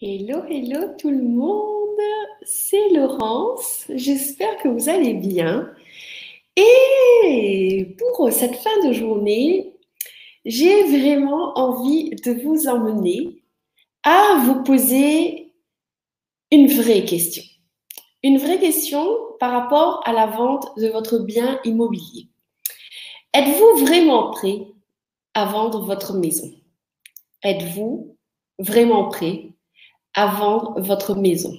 Hello, hello tout le monde, c'est Laurence, j'espère que vous allez bien. Et pour cette fin de journée, j'ai vraiment envie de vous emmener à vous poser une vraie question. Une vraie question par rapport à la vente de votre bien immobilier. Êtes-vous vraiment prêt à vendre votre maison? Êtes-vous vraiment prêt à vendre votre maison?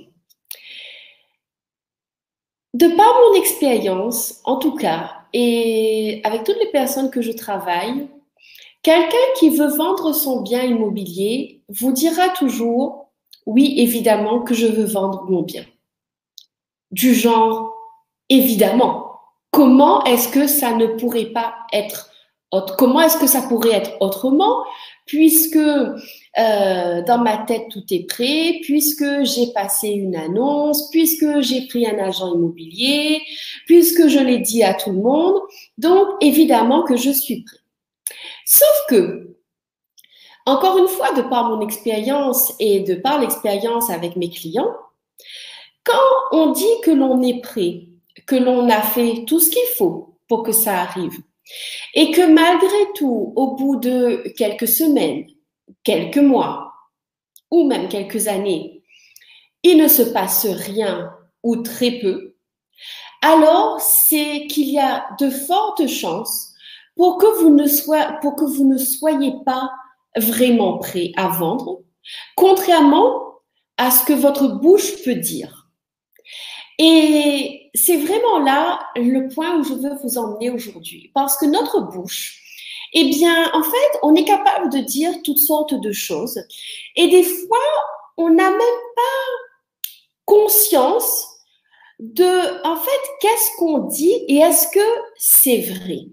De par mon expérience, en tout cas, et avec toutes les personnes que je travaille, quelqu'un qui veut vendre son bien immobilier vous dira toujours, oui, évidemment que je veux vendre mon bien. Du genre, évidemment. Comment est-ce que ça ne pourrait pas être autre? Comment est-ce que ça pourrait être autrement? Puisque dans ma tête tout est prêt, puisque j'ai passé une annonce, puisque j'ai pris un agent immobilier, puisque je l'ai dit à tout le monde, donc évidemment que je suis prêt. Sauf que, encore une fois, de par mon expérience et de par l'expérience avec mes clients, quand on dit que l'on est prêt, que l'on a fait tout ce qu'il faut pour que ça arrive, et que malgré tout, au bout de quelques semaines, quelques mois ou même quelques années, il ne se passe rien ou très peu, alors c'est qu'il y a de fortes chances pour que vous ne soyez pas vraiment prêt à vendre, contrairement à ce que votre bouche peut dire. Et c'est vraiment là le point où je veux vous emmener aujourd'hui. Parce que notre bouche, eh bien, en fait, on est capable de dire toutes sortes de choses. Et des fois, on n'a même pas conscience de, en fait, qu'est-ce qu'on dit et est-ce que c'est vrai.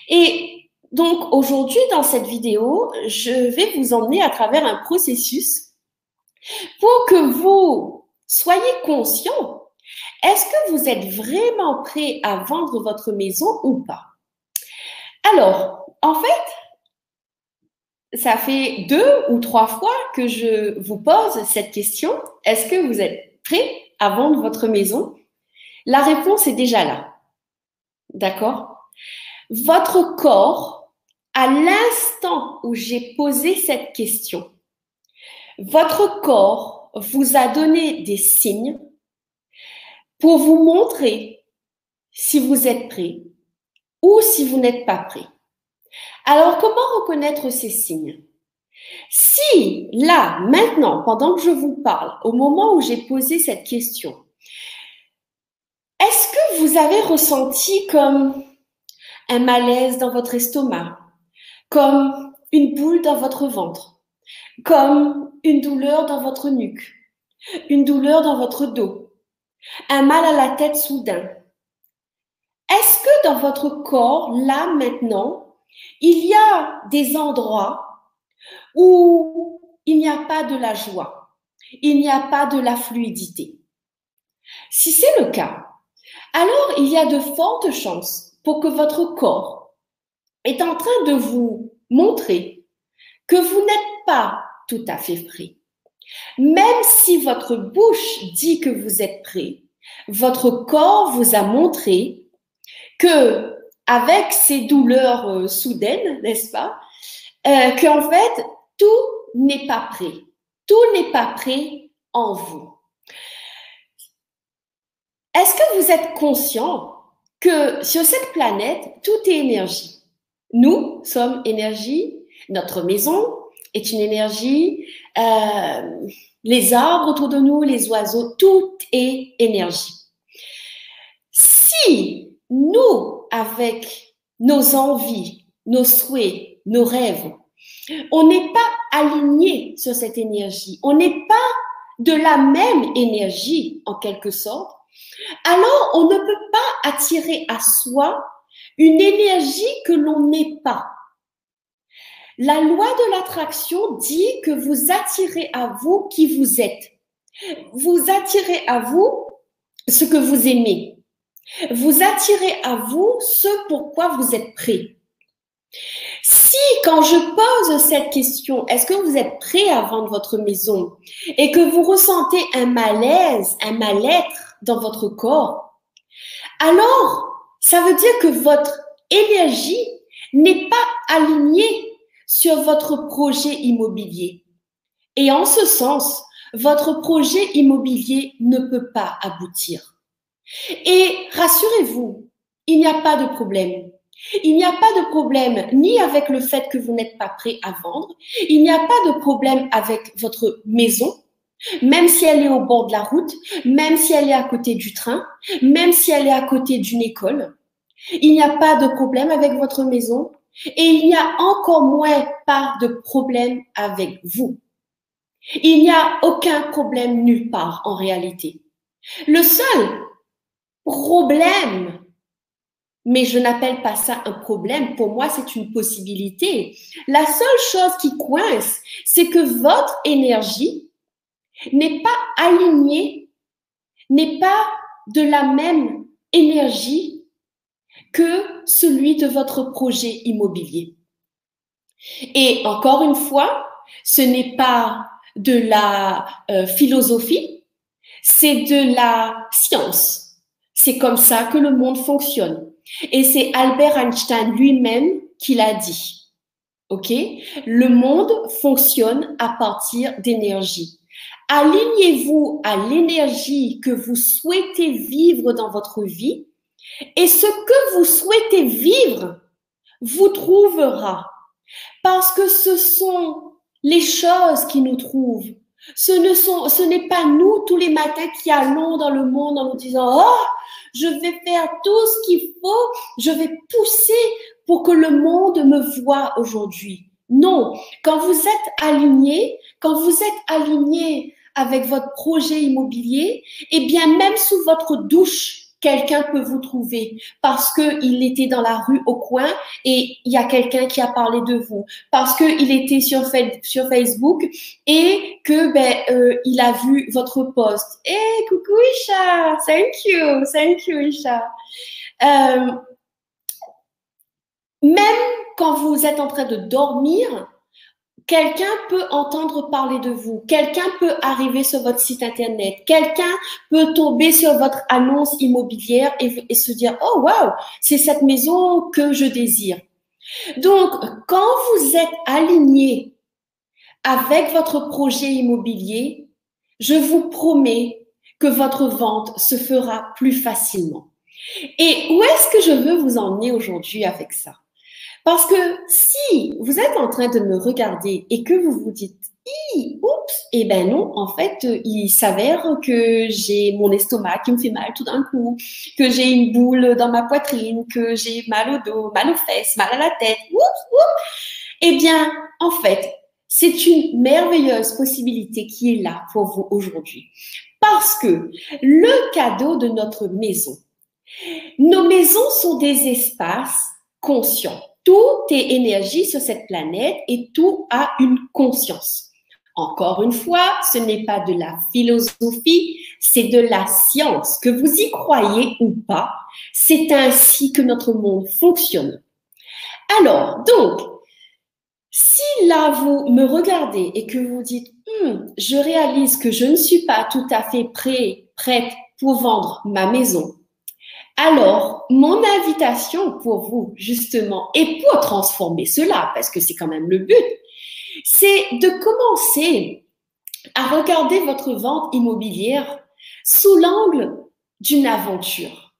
Et donc, aujourd'hui, dans cette vidéo, je vais vous emmener à travers un processus pour que vous soyez conscient. Est-ce que vous êtes vraiment prêt à vendre votre maison ou pas? Alors, en fait, ça fait 2 ou 3 fois que je vous pose cette question. Est-ce que vous êtes prêt à vendre votre maison? La réponse est déjà là. D'accord? Votre corps, à l'instant où j'ai posé cette question, votre corps vous a donné des signes pour vous montrer si vous êtes prêt ou si vous n'êtes pas prêt. Alors, comment reconnaître ces signes? Si, là, maintenant, pendant que je vous parle, au moment où j'ai posé cette question, est-ce que vous avez ressenti comme un malaise dans votre estomac, comme une boule dans votre ventre, comme une douleur dans votre nuque, une douleur dans votre dos, un mal à la tête soudain? Est-ce que dans votre corps, là, maintenant, il y a des endroits où il n'y a pas de la joie, il n'y a pas de la fluidité? Si c'est le cas, alors il y a de fortes chances pour que votre corps est en train de vous montrer que vous n'êtes pas tout à fait prêt. Même si votre bouche dit que vous êtes prêt, votre corps vous a montré que, avec ces douleurs soudaines, n'est-ce pas, qu'en fait, tout n'est pas prêt. Tout n'est pas prêt en vous. Est-ce que vous êtes conscient que sur cette planète, tout est énergie? Nous sommes énergie, notre maison est une énergie, les arbres autour de nous, les oiseaux, tout est énergie. Si nous, avec nos envies, nos souhaits, nos rêves, on n'est pas aligné sur cette énergie, on n'est pas de la même énergie en quelque sorte, alors on ne peut pas attirer à soi une énergie que l'on n'est pas. La loi de l'attraction dit que vous attirez à vous qui vous êtes. Vous attirez à vous ce que vous aimez. Vous attirez à vous ce pourquoi vous êtes prêt. Si, quand je pose cette question, est-ce que vous êtes prêt à vendre votre maison et que vous ressentez un malaise, un mal-être dans votre corps, alors ça veut dire que votre énergie n'est pas alignée sur votre projet immobilier. Et en ce sens, votre projet immobilier ne peut pas aboutir. Et rassurez-vous, il n'y a pas de problème. Il n'y a pas de problème ni avec le fait que vous n'êtes pas prêt à vendre. Il n'y a pas de problème avec votre maison, même si elle est au bord de la route, même si elle est à côté du train, même si elle est à côté d'une école. Il n'y a pas de problème avec votre maison et il n'y a encore moins pas de problème avec vous. Il n'y a aucun problème nulle part en réalité. Le seul problème, mais je n'appelle pas ça un problème, pour moi c'est une possibilité. La seule chose qui coince, c'est que votre énergie n'est pas alignée, n'est pas de la même énergie que celui de votre projet immobilier. Et encore une fois, ce n'est pas de la philosophie, c'est de la science. C'est comme ça que le monde fonctionne. Et c'est Albert Einstein lui-même qui l'a dit. OK? Le monde fonctionne à partir d'énergie. Alignez-vous à l'énergie que vous souhaitez vivre dans votre vie et ce que vous souhaitez vivre vous trouvera. Parce que ce sont les choses qui nous trouvent. Ce n'est pas nous tous les matins qui allons dans le monde en nous disant « Oh, je vais faire tout ce qu'il faut, je vais pousser pour que le monde me voie aujourd'hui. » Non, quand vous êtes aligné, avec votre projet immobilier, eh bien même sous votre douche, quelqu'un peut vous trouver parce qu'il était dans la rue au coin et il y a quelqu'un qui a parlé de vous, parce qu'il était sur Facebook et que il a vu votre post. Hey, coucou Isha, thank you Isha. Même quand vous êtes en train de dormir, quelqu'un peut entendre parler de vous, quelqu'un peut arriver sur votre site internet, quelqu'un peut tomber sur votre annonce immobilière et se dire « Oh, wow, c'est cette maison que je désire ». Donc, quand vous êtes aligné avec votre projet immobilier, je vous promets que votre vente se fera plus facilement. Et où est-ce que je veux vous emmener aujourd'hui avec ça? Parce que si vous êtes en train de me regarder et que vous vous dites « oups », eh ben non, en fait, il s'avère que j'ai mon estomac qui me fait mal tout d'un coup, que j'ai une boule dans ma poitrine, que j'ai mal au dos, mal aux fesses, mal à la tête, eh bien, en fait, c'est une merveilleuse possibilité qui est là pour vous aujourd'hui. Parce que le cadeau de notre maison, nos maisons sont des espaces conscients. Tout est énergie sur cette planète et tout a une conscience. Encore une fois, ce n'est pas de la philosophie, c'est de la science. Que vous y croyez ou pas, c'est ainsi que notre monde fonctionne. Alors, donc, si là, vous me regardez et que vous dites « je réalise que je ne suis pas tout à fait prête pour vendre ma maison », alors, mon invitation pour vous, justement, et pour transformer cela, parce que c'est quand même le but, c'est de commencer à regarder votre vente immobilière sous l'angle d'une aventure.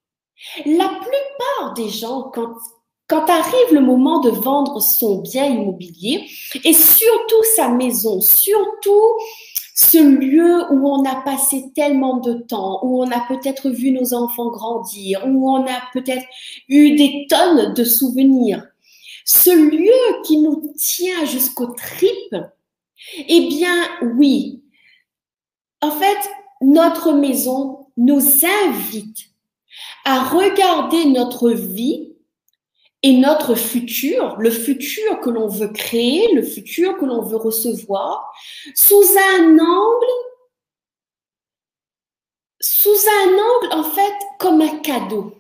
La plupart des gens, quand arrive le moment de vendre son bien immobilier, et surtout sa maison, surtout ce lieu où on a passé tellement de temps, où on a peut-être vu nos enfants grandir, où on a peut-être eu des tonnes de souvenirs. Ce lieu qui nous tient jusqu'aux tripes, eh bien, oui. En fait, notre maison nous invite à regarder notre vie et notre futur, le futur que l'on veut créer, le futur que l'on veut recevoir, sous un angle, en fait, comme un cadeau.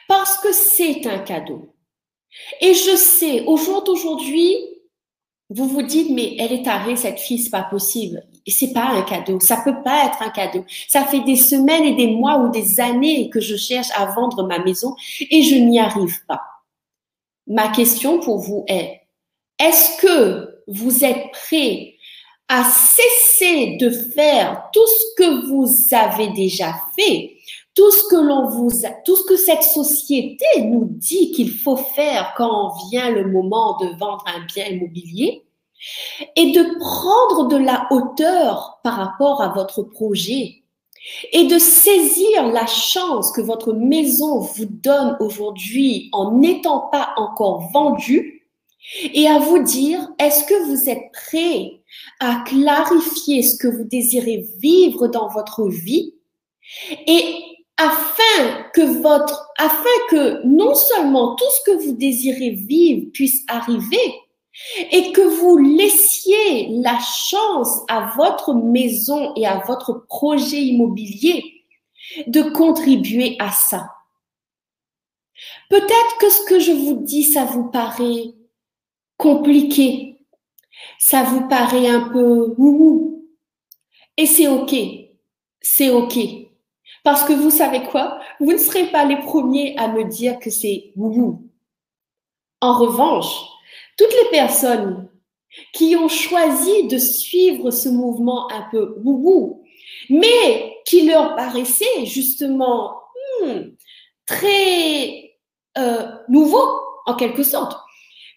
Parce que c'est un cadeau. Et je sais, au jour d'aujourd'hui, vous vous dites, mais elle est tarée, cette fille, c'est pas possible. Et c'est pas un cadeau. Ça peut pas être un cadeau. Ça fait des semaines et des mois ou des années que je cherche à vendre ma maison et je n'y arrive pas. Ma question pour vous est-ce que vous êtes prêt à cesser de faire tout ce que vous avez déjà fait, tout ce tout ce que cette société nous dit qu'il faut faire quand vient le moment de vendre un bien immobilier, et de prendre de la hauteur par rapport à votre projet et de saisir la chance que votre maison vous donne aujourd'hui en n'étant pas encore vendue et à vous dire, est-ce que vous êtes prêt à clarifier ce que vous désirez vivre dans votre vie et afin que non seulement tout ce que vous désirez vivre puisse arriver, et que vous laissiez la chance à votre maison et à votre projet immobilier de contribuer à ça. Peut-être que ce que je vous dis, ça vous paraît compliqué, ça vous paraît un peu ouhou, et c'est OK, c'est OK. Parce que vous savez quoi? Vous ne serez pas les premiers à me dire que c'est ouhou. En revanche, toutes les personnes qui ont choisi de suivre ce mouvement un peu boubou, mais qui leur paraissait justement très nouveau en quelque sorte.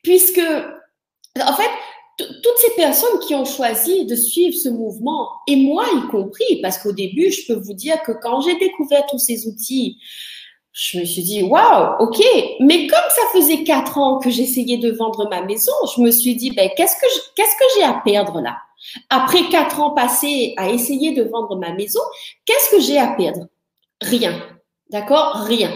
Puisque, en fait, toutes ces personnes qui ont choisi de suivre ce mouvement, et moi y compris, parce qu'au début, je peux vous dire que quand j'ai découvert tous ces outils, je me suis dit, waouh, ok. Mais comme ça faisait 4 ans que j'essayais de vendre ma maison, je me suis dit, ben, qu'est-ce que j'ai à perdre là? Après 4 ans passés à essayer de vendre ma maison, qu'est-ce que j'ai à perdre? Rien. D'accord? Rien.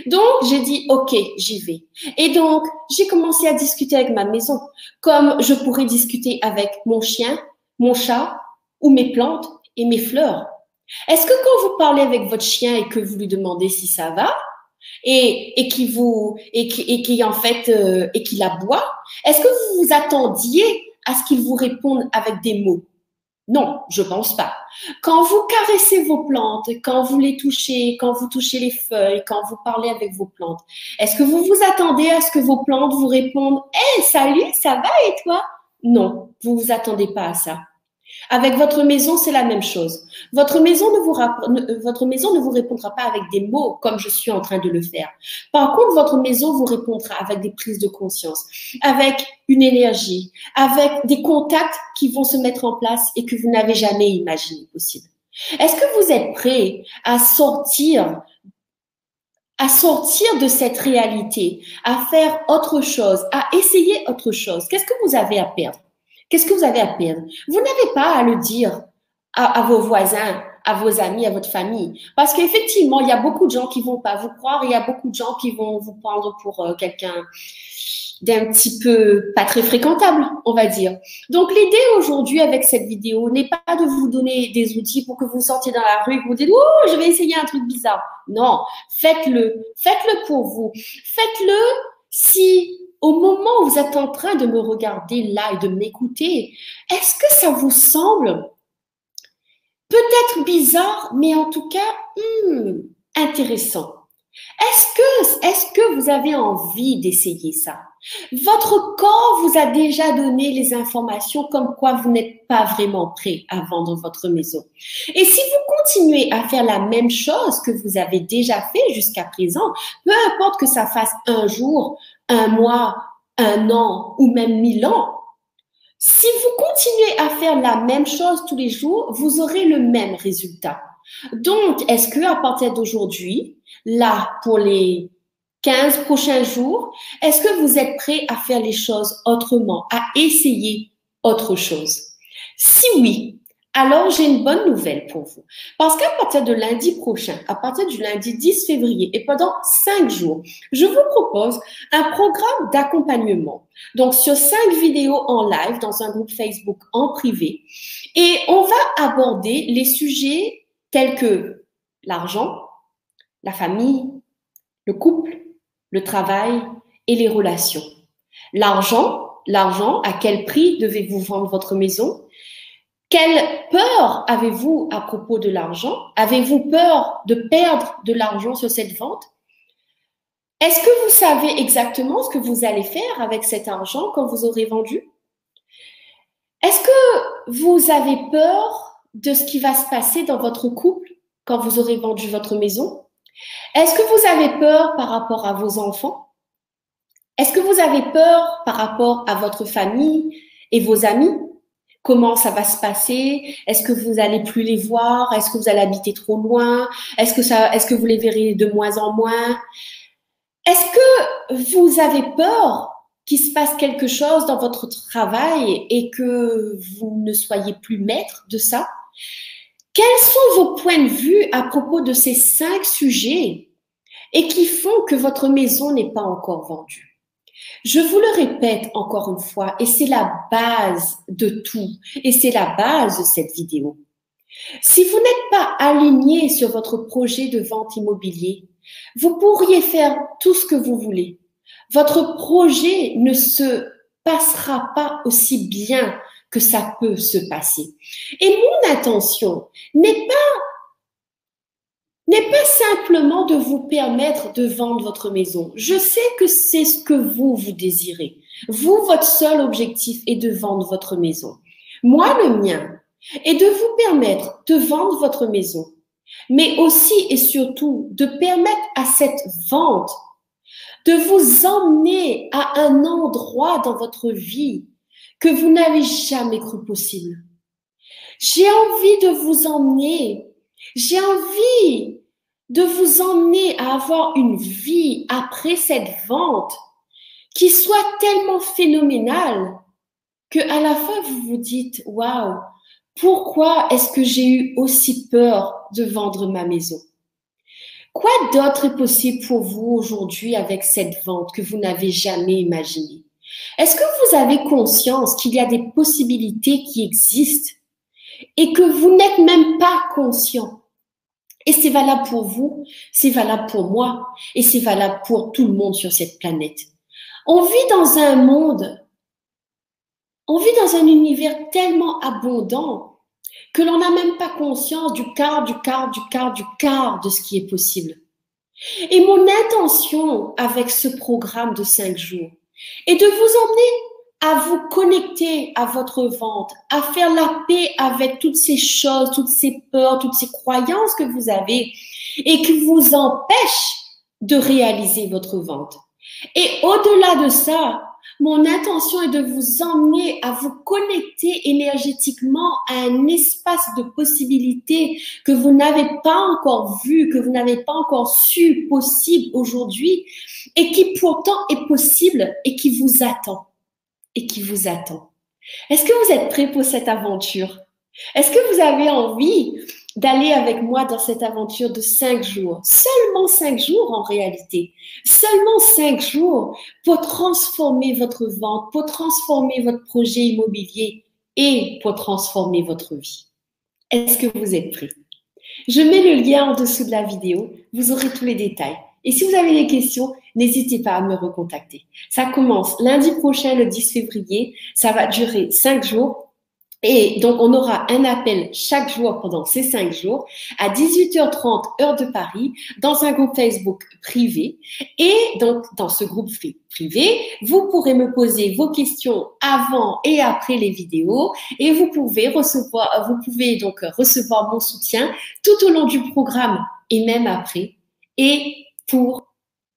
Donc, j'ai dit, ok, j'y vais. Et donc, j'ai commencé à discuter avec ma maison, comme je pourrais discuter avec mon chien, mon chat, ou mes plantes et mes fleurs. Est-ce que quand vous parlez avec votre chien et que vous lui demandez si ça va et qui en fait et qu'il aboie, est-ce que vous vous attendiez à ce qu'il vous réponde avec des mots? Non, je pense pas. Quand vous caressez vos plantes, quand vous les touchez, quand vous touchez les feuilles, quand vous parlez avec vos plantes, est-ce que vous vous attendez à ce que vos plantes vous répondent hey, salut, ça va et toi? Non, vous vous attendez pas à ça. Avec votre maison, c'est la même chose. Votre maison ne vous répondra pas avec des mots comme je suis en train de le faire. Par contre, votre maison vous répondra avec des prises de conscience, avec une énergie, avec des contacts qui vont se mettre en place et que vous n'avez jamais imaginé possible. Est-ce que vous êtes prêt à sortir de cette réalité, à faire autre chose, à essayer autre chose? Qu'est-ce que vous avez à perdre? Qu'est-ce que vous avez à perdre? Vous n'avez pas à le dire à vos voisins, à vos amis, à votre famille. Parce qu'effectivement, il y a beaucoup de gens qui vont pas vous croire, il y a beaucoup de gens qui vont vous prendre pour quelqu'un d'un petit peu pas très fréquentable, on va dire. Donc, l'idée aujourd'hui avec cette vidéo n'est pas de vous donner des outils pour que vous sortiez dans la rue et que vous dites « Oh, je vais essayer un truc bizarre ». Non, faites-le. Faites-le pour vous. Faites-le si au moment où vous êtes en train de me regarder là et de m'écouter, est-ce que ça vous semble peut-être bizarre, mais en tout cas intéressant? Est-ce que vous avez envie d'essayer ça? Votre corps vous a déjà donné les informations comme quoi vous n'êtes pas vraiment prêt à vendre votre maison. Et si vous continuez à faire la même chose que vous avez déjà fait jusqu'à présent, peu importe que ça fasse un jour, un mois, un an ou même 1000 ans, si vous continuez à faire la même chose tous les jours, vous aurez le même résultat. Donc, est-ce que à partir d'aujourd'hui, là, pour les 15 prochains jours, est-ce que vous êtes prêt à faire les choses autrement, à essayer autre chose? Si oui, alors j'ai une bonne nouvelle pour vous. Parce qu'à partir de lundi prochain, à partir du lundi 10 février et pendant 5 jours, je vous propose un programme d'accompagnement. Donc, sur 5 vidéos en live dans un groupe Facebook en privé. Et on va aborder les sujets tels que l'argent, la famille, le couple, le travail et les relations. L'argent, à quel prix devez-vous vendre votre maison? Quelle peur avez-vous à propos de l'argent? Avez-vous peur de perdre de l'argent sur cette vente? Est-ce que vous savez exactement ce que vous allez faire avec cet argent quand vous aurez vendu? Est-ce que vous avez peur de ce qui va se passer dans votre couple quand vous aurez vendu votre maison? Est-ce que vous avez peur par rapport à vos enfants? Est-ce que vous avez peur par rapport à votre famille et vos amis? Comment ça va se passer? Est-ce que vous allez plus les voir? Est-ce que vous allez habiter trop loin? Est-ce que vous les verrez de moins en moins? Est-ce que vous avez peur qu'il se passe quelque chose dans votre travail et que vous ne soyez plus maître de ça? Quels sont vos points de vue à propos de ces 5 sujets et qui font que votre maison n'est pas encore vendue? Je vous le répète encore une fois, et c'est la base de tout, et c'est la base de cette vidéo. Si vous n'êtes pas aligné sur votre projet de vente immobilier, vous pourriez faire tout ce que vous voulez. Votre projet ne se passera pas aussi bien que ça peut se passer. Et mon intention n'est pas simplement de vous permettre de vendre votre maison. Je sais que c'est ce que vous désirez. Vous, votre seul objectif est de vendre votre maison. Moi, le mien est de vous permettre de vendre votre maison, mais aussi et surtout de permettre à cette vente de vous emmener à un endroit dans votre vie que vous n'avez jamais cru possible. J'ai envie de vous emmener, j'ai envie de vous emmener à avoir une vie après cette vente qui soit tellement phénoménale qu'à la fin vous vous dites « Waouh, pourquoi est-ce que j'ai eu aussi peur de vendre ma maison ?» Quoi d'autre est possible pour vous aujourd'hui avec cette vente que vous n'avez jamais imaginée? Est-ce que vous avez conscience qu'il y a des possibilités qui existent et que vous n'êtes même pas conscient? Et c'est valable pour vous, c'est valable pour moi et c'est valable pour tout le monde sur cette planète. On vit dans un monde, on vit dans un univers tellement abondant que l'on n'a même pas conscience du quart de ce qui est possible. Et mon intention avec ce programme de 5 jours est de vous emmener à vous connecter à votre vente, à faire la paix avec toutes ces choses, toutes ces peurs, toutes ces croyances que vous avez et qui vous empêchent de réaliser votre vente. Et au-delà de ça, mon intention est de vous emmener à vous connecter énergétiquement à un espace de possibilités que vous n'avez pas encore vu, que vous n'avez pas encore su possible aujourd'hui et qui pourtant est possible et qui vous attend. Est-ce que vous êtes prêts pour cette aventure? Est-ce que vous avez envie d'aller avec moi dans cette aventure de 5 jours? Seulement 5 jours en réalité. Seulement 5 jours pour transformer votre vente, pour transformer votre projet immobilier et pour transformer votre vie. Est-ce que vous êtes prêts? Je mets le lien en dessous de la vidéo. Vous aurez tous les détails. Et si vous avez des questions, n'hésitez pas à me recontacter. Ça commence lundi prochain, le 10 février. Ça va durer 5 jours. Et donc, on aura un appel chaque jour pendant ces 5 jours à 18h30 heure de Paris dans un groupe Facebook privé. Et donc, dans ce groupe privé, vous pourrez me poser vos questions avant et après les vidéos et vous pouvez donc recevoir mon soutien tout au long du programme et même après. Et pour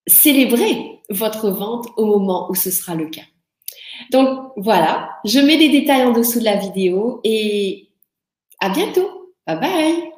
célébrer votre vente au moment où ce sera le cas. Donc, voilà, je mets les détails en dessous de la vidéo et à bientôt. Bye bye.